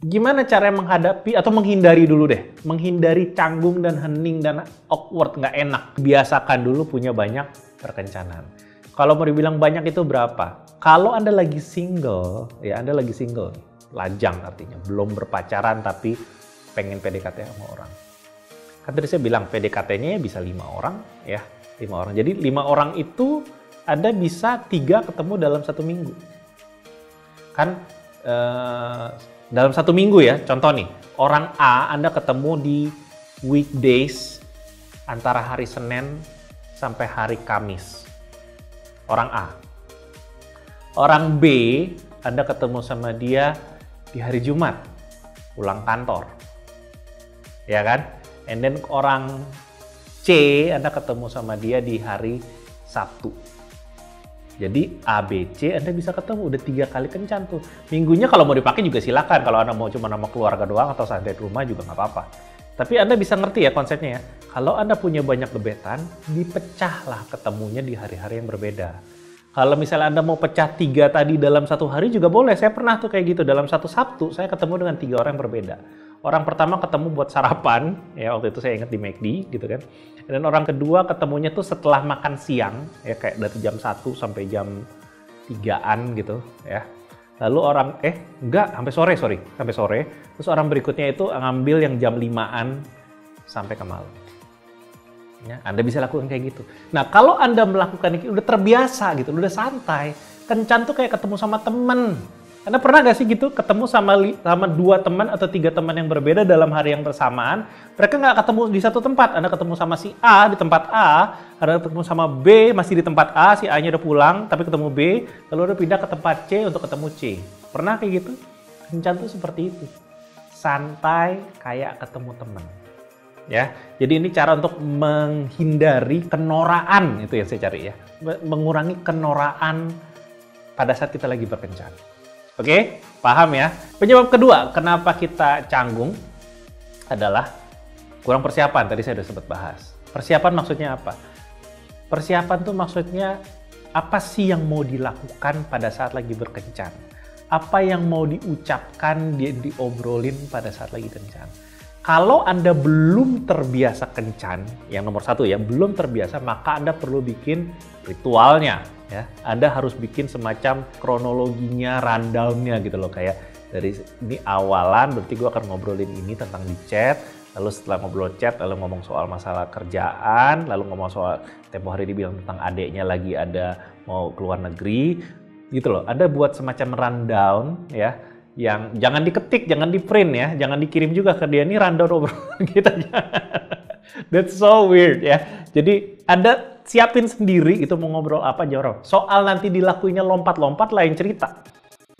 Gimana cara menghadapi atau menghindari dulu deh, menghindari canggung dan hening dan awkward, nggak enak. Biasakan dulu punya banyak perkencanan. Kalau mau dibilang banyak itu berapa? Kalau Anda lagi single, ya Anda lagi single, lajang artinya, belum berpacaran tapi pengen PDKT sama orang. Kan tadi saya bilang PDKT-nya bisa 5 orang, ya 5 orang. Jadi 5 orang itu Anda bisa 3 ketemu dalam 1 minggu. Kan dalam 1 minggu ya, contoh nih, orang A Anda ketemu di weekdays antara hari Senin sampai hari Kamis. Orang A. Orang B, Anda ketemu sama dia di hari Jumat, pulang kantor. Ya kan? And then orang C, Anda ketemu sama dia di hari Sabtu. Jadi A, B, C Anda bisa ketemu, udah 3 kali kencan tuh. Minggunya kalau mau dipakai juga silakan. Kalau Anda mau cuma nama keluarga doang atau santai di rumah juga nggak apa-apa. Tapi Anda bisa ngerti ya konsepnya ya. Kalau Anda punya banyak gebetan, dipecahlah ketemunya di hari-hari yang berbeda. Kalau misalnya Anda mau pecah 3 tadi dalam 1 hari juga boleh. Saya pernah tuh kayak gitu. Dalam 1 Sabtu, saya ketemu dengan 3 orang yang berbeda. Orang pertama ketemu buat sarapan, ya waktu itu saya ingat di McD gitu kan. Dan orang kedua ketemunya tuh setelah makan siang, ya kayak dari jam 1 sampai jam 3-an gitu ya. Lalu orang, enggak, sampai sore. Terus orang berikutnya itu ngambil yang jam 5-an sampai ke malam. Ya, Anda bisa lakukan kayak gitu. Nah, kalau Anda melakukan ini udah terbiasa gitu, udah santai. Kencan tuh kayak ketemu sama temen. Anda pernah gak sih gitu ketemu sama 2 teman atau 3 teman yang berbeda dalam hari yang bersamaan? Mereka nggak ketemu di satu tempat. Anda ketemu sama si A di tempat A, Anda ketemu sama B masih di tempat A, si A-nya udah pulang, tapi ketemu B, lalu udah pindah ke tempat C untuk ketemu C. Pernah kayak gitu? Kencan tuh seperti itu. Santai kayak ketemu teman. Ya, jadi ini cara untuk menghindari kenoraan, itu yang saya cari ya. Mengurangi kenoraan pada saat kita lagi berkencan. Oke, paham ya? Penyebab kedua kenapa kita canggung adalah kurang persiapan. Tadi saya sudah sempat bahas. Persiapan maksudnya apa? Persiapan tuh maksudnya apa sih yang mau dilakukan pada saat lagi berkencan? Apa yang mau diucapkan, diobrolin pada saat lagi kencan? Kalau Anda belum terbiasa kencan, yang nomor 1 ya, belum terbiasa, maka Anda perlu bikin ritualnya. Ya, Anda harus bikin semacam kronologinya, rundown-nya gitu loh. Kayak dari ini awalan, berarti gue akan ngobrolin ini tentang di chat. Lalu setelah ngobrol chat, lalu ngomong soal masalah kerjaan. Lalu ngomong soal tempo hari dibilang tentang adeknya lagi ada mau keluar negeri. Gitu loh, Anda buat semacam rundown ya. Yang jangan diketik, jangan di print ya. Jangan dikirim juga ke dia, ini rundown obrolan kita. That's so weird ya. Jadi Anda siapin sendiri itu mau ngobrol apa jorong. Soal nanti dilakuinnya lompat-lompat lain cerita.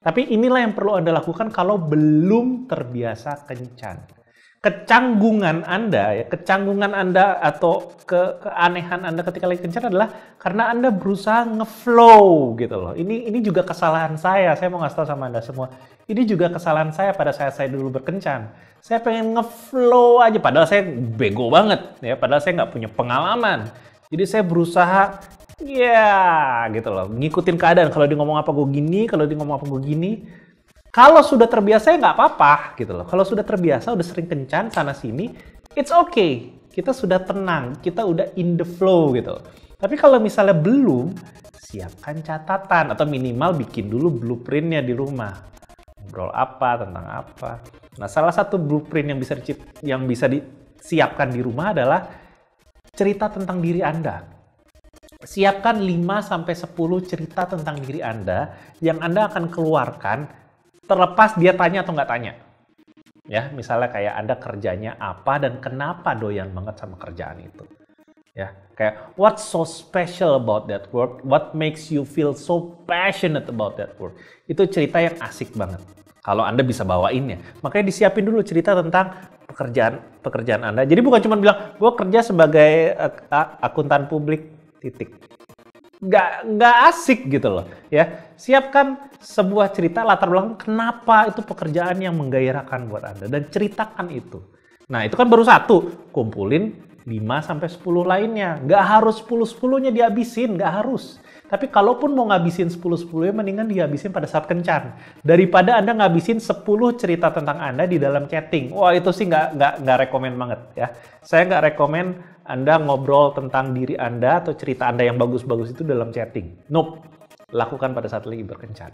Tapi inilah yang perlu Anda lakukan kalau belum terbiasa kencan. Kecanggungan Anda atau keanehan Anda ketika lagi kencan adalah karena Anda berusaha ngeflow gitu loh. Ini juga kesalahan saya. Saya mau ngasih tahu sama Anda semua. Ini juga kesalahan saya pada saat saya dulu berkencan. Saya pengen ngeflow aja padahal saya bego banget ya, padahal saya nggak punya pengalaman. Jadi saya berusaha gitu loh, ngikutin keadaan. Kalau dia ngomong apa gue gini, kalau dia ngomong apa gue gini. Kalau sudah terbiasa ya nggak apa-apa gitu loh. Kalau sudah terbiasa, udah sering kencan sana sini, it's okay. Kita sudah tenang, kita udah in the flow gitu. Tapi kalau misalnya belum, siapkan catatan atau minimal bikin dulu blueprintnya di rumah. Ngobrol apa, tentang apa. Nah, salah satu blueprint yang bisa disiapkan di rumah adalah cerita tentang diri Anda. Siapkan 5-10 cerita tentang diri Anda yang Anda akan keluarkan terlepas dia tanya atau nggak tanya. Ya, misalnya kayak Anda kerjanya apa dan kenapa doyan banget sama kerjaan itu. Ya, kayak what's so special about that work? What makes you feel so passionate about that work? Itu cerita yang asik banget. Kalau Anda bisa bawain ya. Makanya disiapin dulu cerita tentang pekerjaan Anda. Jadi bukan cuma bilang, gue kerja sebagai akuntan publik, titik. Nggak asik gitu loh. Ya, siapkan sebuah cerita latar belakang kenapa itu pekerjaan yang menggairahkan buat Anda. Dan ceritakan itu. Nah, itu kan baru 1. Kumpulin 5-10 lainnya. Nggak harus 10-10-nya dihabisin, nggak harus. Tapi kalaupun mau ngabisin 10-10 ya mendingan dihabisin pada saat kencan. Daripada Anda ngabisin 10 cerita tentang Anda di dalam chatting. Wah itu sih nggak rekomen banget ya. Saya nggak rekomen Anda ngobrol tentang diri Anda atau cerita Anda yang bagus-bagus itu dalam chatting. Nope. Lakukan pada saat lagi berkencan.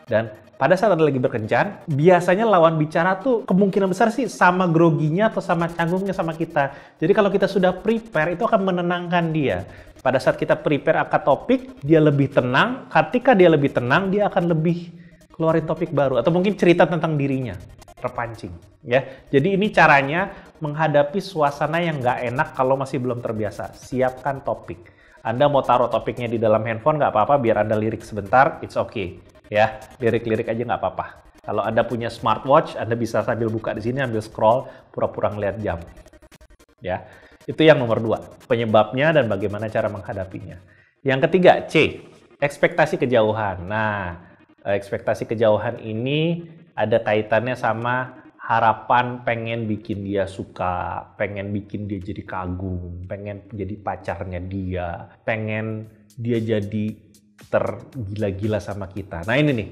Dan pada saat Anda lagi berkencan, biasanya lawan bicara tuh kemungkinan besar sih sama groginya atau sama canggungnya sama kita. Jadi kalau kita sudah prepare, itu akan menenangkan dia. Pada saat kita prepare akan topik, dia lebih tenang. Ketika dia lebih tenang, dia akan lebih keluarin topik baru. Atau mungkin cerita tentang dirinya, terpancing. Ya. Jadi ini caranya menghadapi suasana yang nggak enak kalau masih belum terbiasa. Siapkan topik. Anda mau taruh topiknya di dalam handphone, nggak apa-apa, biar Anda lirik sebentar, it's okay. Ya, lirik-lirik aja nggak apa-apa. Kalau Anda punya smartwatch, Anda bisa sambil buka di sini, ambil scroll, pura-pura ngeliat jam. Ya, itu yang nomor 2, penyebabnya dan bagaimana cara menghadapinya. Yang ketiga, C, ekspektasi kejauhan. Nah, ekspektasi kejauhan ini ada kaitannya sama harapan pengen bikin dia suka, pengen bikin dia jadi kagum, pengen jadi pacarnya dia, pengen dia jadi tergila-gila sama kita. Nah ini nih,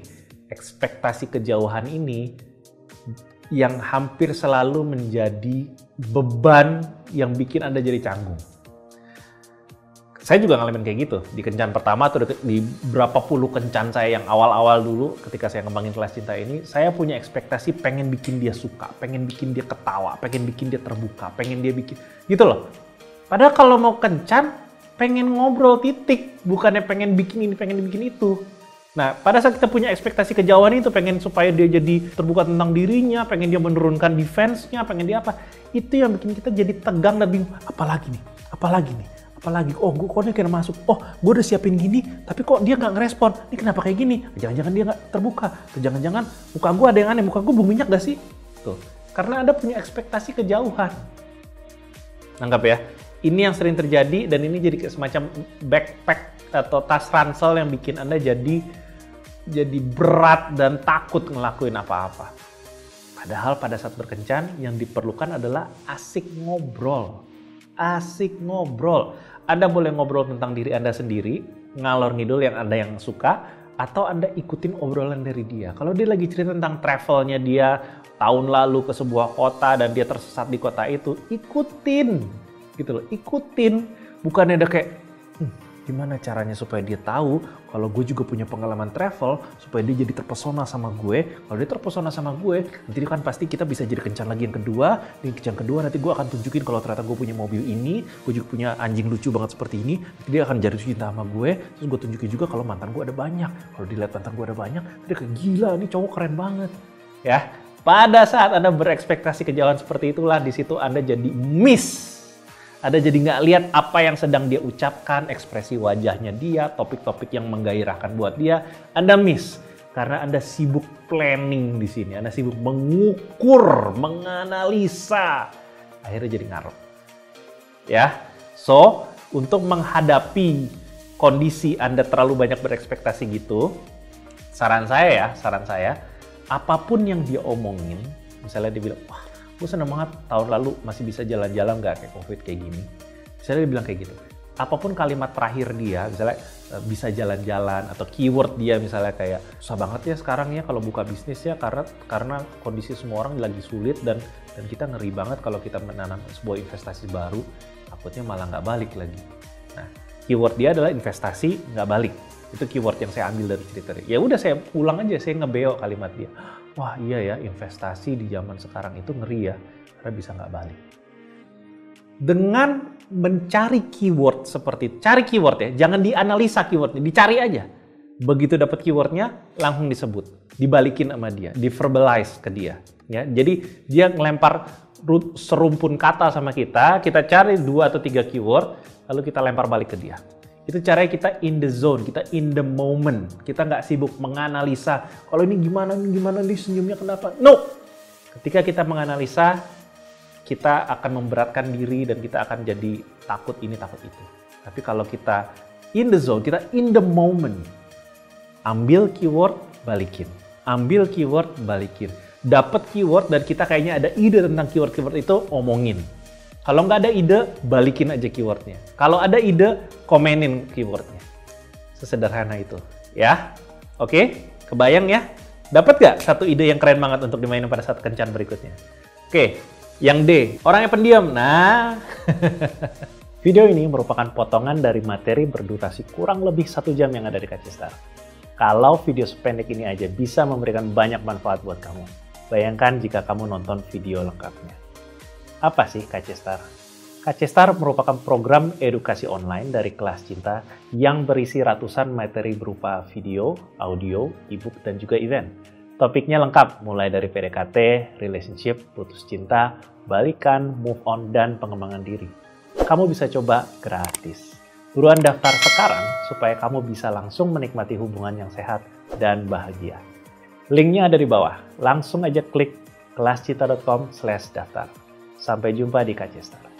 ekspektasi kejauhan ini yang hampir selalu menjadi beban yang bikin Anda jadi canggung. Saya juga ngalamin kayak gitu. Di kencan pertama atau di berapa puluh kencan saya yang awal-awal dulu ketika saya ngembangin kelas cinta ini, saya punya ekspektasi pengen bikin dia suka, pengen bikin dia ketawa, pengen bikin dia terbuka, pengen dia bikin gitu loh. Padahal kalau mau kencan, pengen ngobrol titik, bukannya pengen bikin ini, pengen bikin itu. Nah, pada saat kita punya ekspektasi kejauhan itu, pengen supaya dia jadi terbuka tentang dirinya, pengen dia menurunkan defense-nya, pengen dia apa, itu yang bikin kita jadi tegang dan bingung, apalagi nih, oh gue kok dia kira masuk, oh gue udah siapin gini, tapi kok dia nggak ngerespon, ini kenapa kayak gini, jangan-jangan dia nggak terbuka, atau jangan-jangan muka gue ada yang aneh, muka gue berminyak gak sih? Tuh, karena Anda punya ekspektasi kejauhan. Nangkap ya? Ini yang sering terjadi dan ini jadi semacam backpack atau tas ransel yang bikin Anda jadi berat dan takut ngelakuin apa-apa. Padahal pada saat berkencan yang diperlukan adalah asik ngobrol. Asik ngobrol. Anda boleh ngobrol tentang diri Anda sendiri, ngalor ngidul yang Anda yang suka, atau Anda ikutin obrolan dari dia. Kalau dia lagi cerita tentang travelnya dia tahun lalu ke sebuah kota dan dia tersesat di kota itu, ikutin. Gitu loh, ikutin, bukannya ada kayak gimana caranya supaya dia tahu kalau gue juga punya pengalaman travel, supaya dia jadi terpesona sama gue. Kalau dia terpesona sama gue, nanti kan pasti kita bisa jadi kencan lagi yang kedua. Di kencan kedua nanti gue akan tunjukin kalau ternyata gue punya mobil ini, gue juga punya anjing lucu banget seperti ini. Nanti dia akan jatuh cinta sama gue. Terus gue tunjukin juga kalau mantan gue ada banyak. Kalau dilihat mantan gue ada banyak, dia kayak gila, ini cowok keren banget. Ya, pada saat Anda berekspektasi kejauhan seperti itulah, di situ Anda jadi miss. Anda jadi nggak lihat apa yang sedang dia ucapkan, ekspresi wajahnya dia, topik-topik yang menggairahkan buat dia, Anda miss. Karena Anda sibuk planning di sini, Anda sibuk mengukur, menganalisa, akhirnya jadi ngarep. Ya, so untuk menghadapi kondisi Anda terlalu banyak berekspektasi gitu, saran saya, apapun yang dia omongin, misalnya dia bilang, wah, gue seneng banget tahun lalu masih bisa jalan-jalan gak kayak COVID kayak gini. Misalnya dia bilang kayak gitu. Apapun kalimat terakhir dia, misalnya bisa jalan-jalan atau keyword dia misalnya kayak susah banget ya sekarang ya kalau buka bisnis ya karena kondisi semua orang lagi sulit dan kita ngeri banget kalau kita menanam sebuah investasi baru, takutnya malah nggak balik lagi. Nah, keyword dia adalah investasi nggak balik. Itu keyword yang saya ambil dari cerita dia. Ya udah saya ulang aja, saya ngebeo kalimat dia. Wah iya ya, investasi di zaman sekarang itu ngeri ya, karena bisa nggak balik. Dengan mencari keyword seperti, cari keyword ya, jangan dianalisa keywordnya, dicari aja. Begitu dapat keywordnya, langsung disebut, dibalikin sama dia, di-verbalize ke dia. Ya, jadi dia ngelempar serumpun kata sama kita cari 2 atau 3 keyword, lalu kita lempar balik ke dia. Itu caranya kita in the zone, kita in the moment. Kita nggak sibuk menganalisa, kalau ini gimana nih senyumnya kenapa. No! Ketika kita menganalisa, kita akan memberatkan diri dan kita akan jadi takut ini, takut itu. Tapi kalau kita in the zone, kita in the moment, ambil keyword, balikin. Ambil keyword, balikin. Dapat keyword dan kita kayaknya ada ide tentang keyword-keyword itu, omongin. Kalau nggak ada ide, balikin aja keywordnya. Kalau ada ide, komenin keywordnya. Sesederhana itu. Ya, oke? Kebayang ya? Dapat gak satu ide yang keren banget untuk dimainin pada saat kencan berikutnya? Oke, yang D, orangnya pendiam. Nah, video ini merupakan potongan dari materi berdurasi kurang lebih 1 jam yang ada di KC Star. Kalau video sependek ini aja bisa memberikan banyak manfaat buat kamu, bayangkan jika kamu nonton video lengkapnya. Apa sih KC Star? KC Star merupakan program edukasi online dari Kelas Cinta yang berisi ratusan materi berupa video, audio, e-book, dan juga event. Topiknya lengkap, mulai dari PDKT, relationship, putus cinta, balikan, move on, dan pengembangan diri. Kamu bisa coba gratis. Buruan daftar sekarang supaya kamu bisa langsung menikmati hubungan yang sehat dan bahagia. Linknya ada di bawah. Langsung aja klik kelascinta.com/daftar. Sampai jumpa di KC Star.